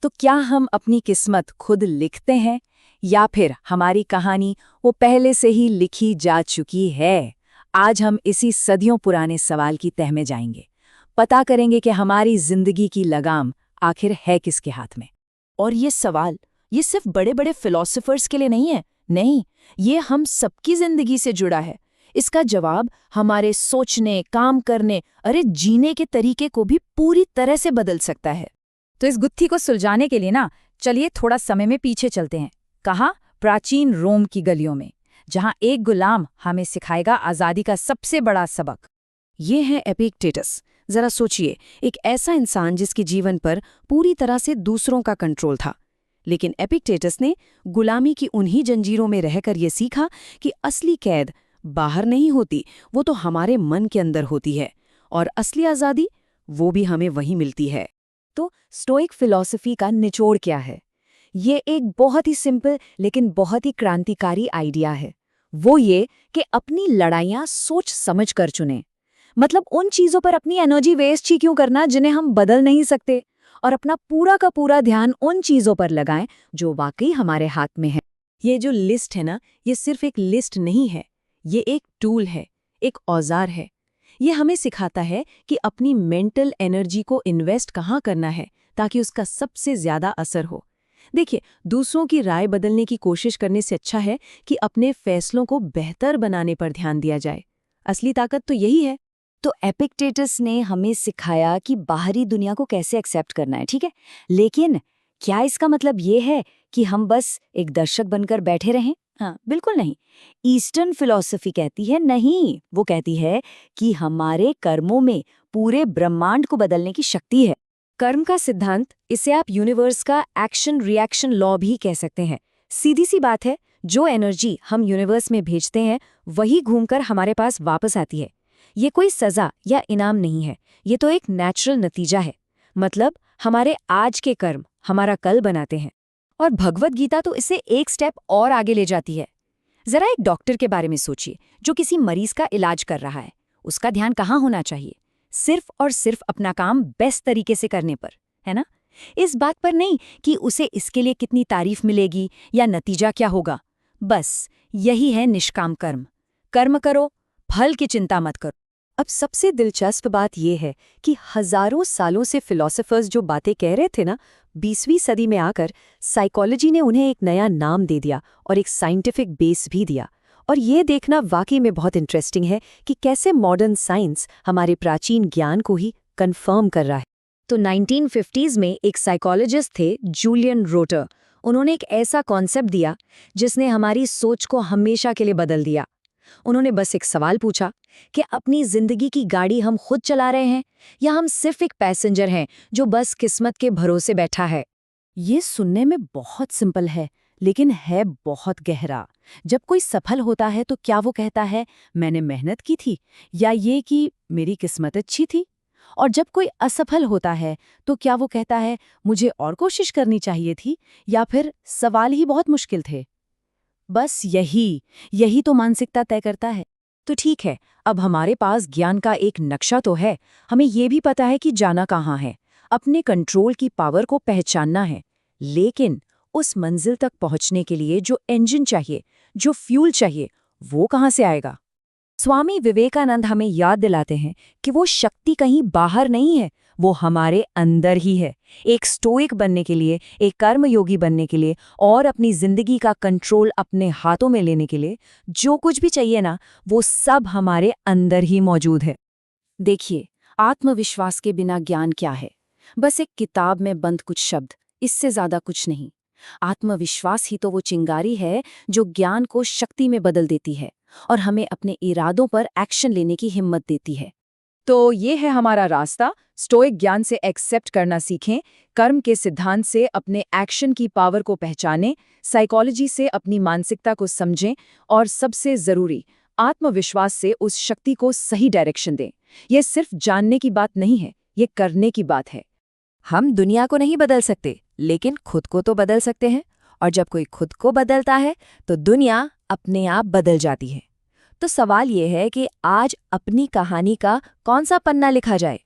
तो क्या हम अपनी किस्मत खुद लिखते हैं या फिर हमारी कहानी वो पहले से ही लिखी जा चुकी है? आज हम इसी सदियों पुराने सवाल की तह में जाएंगे। पता करेंगे कि हमारी जिंदगी की लगाम आखिर है किसके हाथ में। और ये सवाल ये सिर्फ बड़े बड़े फिलोसोफर्स के लिए नहीं है। नहीं, ये हम सबकी जिंदगी से जुड़ा है। इसका जवाब हमारे सोचने, काम करने, अरे जीने के तरीके को भी पूरी तरह से बदल सकता है। तो इस गुत्थी को सुलझाने के लिए ना, चलिए थोड़ा समय में पीछे चलते हैं। कहाँ? प्राचीन रोम की गलियों में, जहाँ एक गुलाम हमें सिखाएगा आज़ादी का सबसे बड़ा सबक। ये है एपिक्टेटस। जरा सोचिए, एक ऐसा इंसान जिसके जीवन पर पूरी तरह से दूसरों का कंट्रोल था। लेकिन एपिक्टेटस ने गुलामी की उन्हीं जंजीरों में रहकर ये सीखा कि असली कैद बाहर नहीं होती, वो तो हमारे मन के अंदर होती है। और असली आज़ादी वो भी हमें वहीं मिलती है। तो स्टोइक फिलॉसफी का निचोड़ क्या है? ये एक बहुत ही सिंपल लेकिन बहुत ही क्रांतिकारी आइडिया है। वो ये कि अपनी लड़ाइयाँ सोच समझ कर चुनें। मतलब उन चीज़ों पर अपनी एनर्जी वेस्ट ही क्यों करना जिन्हें हम बदल नहीं सकते, और अपना पूरा का पूरा ध्यान उन चीज़ों पर लगाएं जो वाकई हमारे हाथ में है। ये जो लिस्ट है ना, ये सिर्फ एक लिस्ट नहीं है, ये एक टूल है, एक औजार है। ये हमें सिखाता है कि अपनी मेंटल एनर्जी को इन्वेस्ट कहाँ करना है ताकि उसका सबसे ज़्यादा असर हो। देखिए, दूसरों की राय बदलने की कोशिश करने से अच्छा है कि अपने फैसलों को बेहतर बनाने पर ध्यान दिया जाए। असली ताकत तो यही है। तो एपिक्टेटस ने हमें सिखाया कि बाहरी दुनिया को कैसे एक्सेप्ट करना है, ठीक है? लेकिन क्या इसका मतलब ये है कि हम बस एक दर्शक बनकर बैठे रहें? हाँ, बिल्कुल नहीं। ईस्टर्न फिलॉसफी कहती है नहीं, वो कहती है कि हमारे कर्मों में पूरे ब्रह्मांड को बदलने की शक्ति है। कर्म का सिद्धांत, इसे आप यूनिवर्स का एक्शन रिएक्शन लॉ भी कह सकते हैं। सीधी सी बात है, जो एनर्जी हम यूनिवर्स में भेजते हैं वही घूमकर हमारे पास वापस आती है। ये कोई सजा या इनाम नहीं है, ये तो एक नेचुरल नतीजा है। मतलब हमारे आज के कर्म हमारा कल बनाते हैं। और भगवत गीता तो इसे एक स्टेप और आगे ले जाती है। जरा एक डॉक्टर के बारे में सोचिए जो किसी मरीज का इलाज कर रहा है। उसका ध्यान कहाँ होना चाहिए? सिर्फ और सिर्फ अपना काम बेस्ट तरीके से करने पर, है ना? इस बात पर नहीं कि उसे इसके लिए कितनी तारीफ मिलेगी या नतीजा क्या होगा। बस यही है निष्काम कर्म। कर्म करो, फल की चिंता मत करो। अब सबसे दिलचस्प बात यह है कि हजारों सालों से फिलोसोफर्स जो बातें कह रहे थे ना, 20वीं सदी में आकर साइकोलॉजी ने उन्हें एक नया नाम दे दिया और एक साइंटिफिक बेस भी दिया। और ये देखना वाकई में बहुत इंटरेस्टिंग है कि कैसे मॉडर्न साइंस हमारे प्राचीन ज्ञान को ही कंफर्म कर रहा है। तो 1950s में एक साइकोलॉजिस्ट थे, जूलियन रोटर। उन्होंने एक ऐसा कॉन्सेप्ट दिया जिसने हमारी सोच को हमेशा के लिए बदल दिया। उन्होंने बस एक सवाल पूछा कि अपनी जिंदगी की गाड़ी हम खुद चला रहे हैं या हम सिर्फ एक पैसेंजर हैं जो बस किस्मत के भरोसे बैठा है। ये सुनने में बहुत सिंपल है, लेकिन है बहुत गहरा। जब कोई सफल होता है तो क्या वो कहता है मैंने मेहनत की थी, या ये कि मेरी किस्मत अच्छी थी? और जब कोई असफल होता है तो क्या वो कहता है मुझे और कोशिश करनी चाहिए थी, या फिर सवाल ही बहुत मुश्किल थे? बस यही तो मानसिकता तय करता है। तो ठीक है, अब हमारे पास ज्ञान का एक नक्शा तो है, हमें ये भी पता है कि जाना कहाँ है, अपने कंट्रोल की पावर को पहचानना है। लेकिन उस मंजिल तक पहुंचने के लिए जो इंजन चाहिए, जो फ्यूल चाहिए, वो कहाँ से आएगा? स्वामी विवेकानंद हमें याद दिलाते हैं कि वो शक्ति कहीं बाहर नहीं है, वो हमारे अंदर ही है। एक स्टोइक बनने के लिए, एक कर्मयोगी बनने के लिए और अपनी जिंदगी का कंट्रोल अपने हाथों में लेने के लिए जो कुछ भी चाहिए ना, वो सब हमारे अंदर ही मौजूद है। देखिए, आत्मविश्वास के बिना ज्ञान क्या है? बस एक किताब में बंद कुछ शब्द, इससे ज्यादा कुछ नहीं। आत्मविश्वास ही तो वो चिंगारी है जो ज्ञान को शक्ति में बदल देती है और हमें अपने इरादों पर एक्शन लेने की हिम्मत देती है। तो ये है हमारा रास्ता। स्टोइक ज्ञान से एक्सेप्ट करना सीखें, कर्म के सिद्धांत से अपने एक्शन की पावर को पहचानें, साइकोलॉजी से अपनी मानसिकता को समझें और सबसे ज़रूरी, आत्मविश्वास से उस शक्ति को सही डायरेक्शन दें। यह सिर्फ जानने की बात नहीं है, ये करने की बात है। हम दुनिया को नहीं बदल सकते, लेकिन खुद को तो बदल सकते हैं। और जब कोई खुद को बदलता है तो दुनिया अपने आप बदल जाती है। तो सवाल ये है कि आज अपनी कहानी का कौन सा पन्ना लिखा जाए?